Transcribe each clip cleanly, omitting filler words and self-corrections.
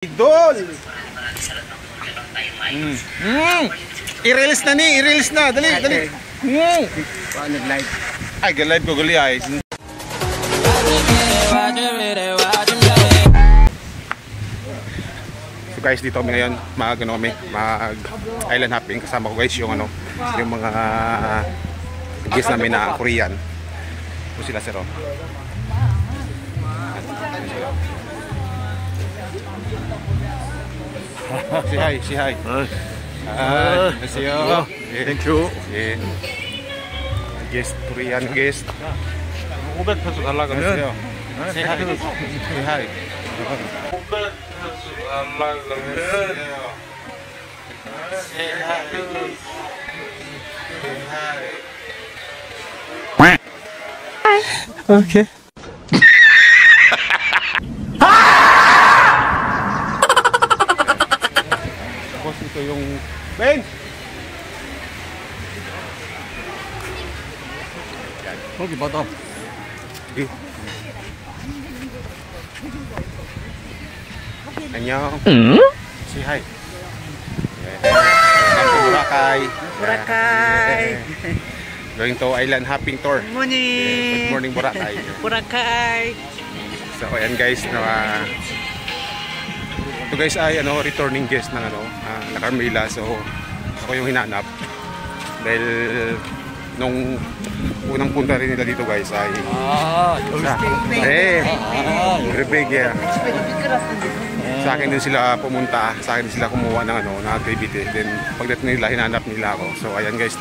Idol! I-release na ni, i-release na. Dali, dali. Nag-live. Ay, live ko gali ay. So guys, dito kami ngayon, mag island hopping. Kasama ko guys yung yung mga guests namin na Korean. Ito sila sir. Say hi, say hi. See you. Thank you. Guest, Korean guest. 500페소 달라고 안녕하세요. Say hi. Say hi. 500페소 달라고 Say hi. Okay. Tapos ito yung Ben! 거기 바다. Okay. Annyeong. Say hi. Welcome to Boracay. Boracay. Going to island hopping tour. Good morning. Good morning Boracay. Boracay. So ayan guys, ito guys ay returning guest ng na Carmela. So ako yung hinanap dahil nung unang punta rin nila dito guys ay sa akin din sila pumunta, sa akin din sila kumuha ng ng activity. Then pagdating nila hinanap nila ako. So ayan guys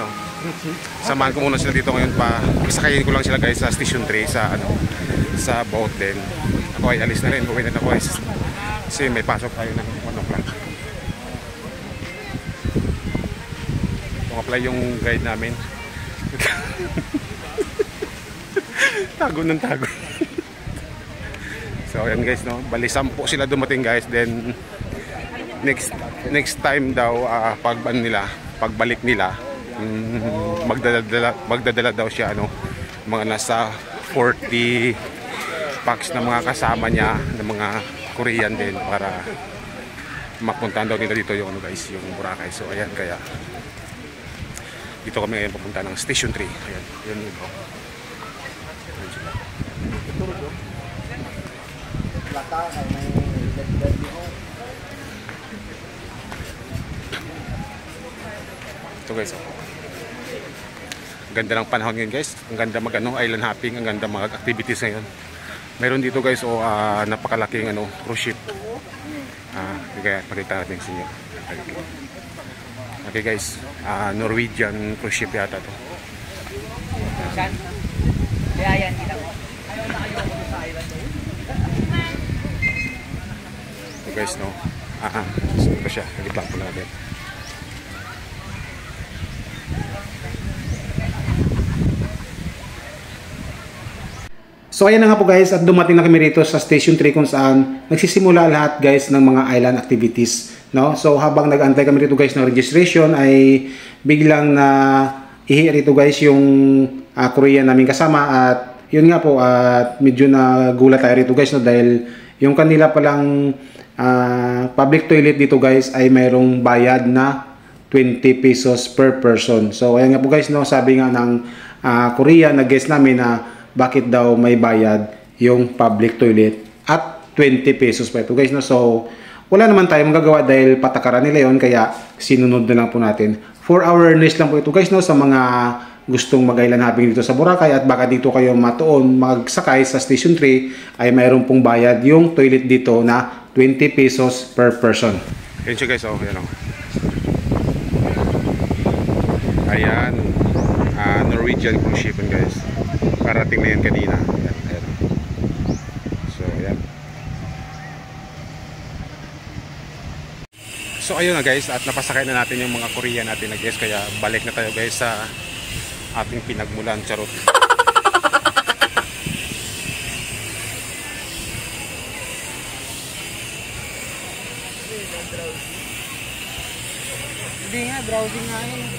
samahan ko muna sila dito ngayon pa. Sakayin ko lang sila guys sa Station 3 sa boat. Then ako ay alis na rin, uwi na ako guys. Kasi may pasok tayo ng 1 o'clock. Apply yung guide namin. Tago ng tago. So ayan guys bali 10 sila dumating guys. Then next time daw pagbalik nila magdadala daw siya mga nasa 40 packs na mga kasama niya ng mga Korean din para mapuntahan daw nila dito yung guys yung Boracay. So ayan kaya dito kami ngayon pupunta ng Station 3. Ayan, yun yun. Ito guys, ang ganda ng panahon ngayon guys. Ang ganda island hopping, ang ganda mga activities ngayon. Meron dito guys napakalaking cruise ship. Kaya pakita natin sa inyo. Okay guys, Norwegian cruise ship yata to. So guys ito siya, nag-plug po natin. So ayan na nga po guys, at dumating na kami rito sa Station 3 kung saan nagsisimula lahat guys ng mga island activities. So habang nag-antay kami rito guys ng registration ay biglang na ihi rito guys yung Korean namin kasama. At yun nga po, medyo nagulat tayo rito guys dahil yung kanila palang public toilet dito guys ay mayroong bayad na 20 pesos per person. So ayan nga po guys sabi nga ng Korean na guest namin na bakit daw may bayad yung public toilet at 20 pesos pa ito guys So wala naman tayong magagawa dahil patakaran nila yon, kaya sinunod na lang po natin. For awareness lang po ito guys sa mga gustong mag-island hopping dito sa Boracay, at baka dito kayo matuon magsakay sa Station 3 ay mayroon pong bayad yung toilet dito na 20 pesos per person. Ayan siya guys, ayan ayan, Norwegian cruise ship guys. Parating na yan kanina. Ayan. So ayan. So ayun na guys, at napasakay na natin yung mga Korean natin na guys, kaya balik na tayo guys sa ating pinagmulan. Charot. Hindi nga, browsing nga yun.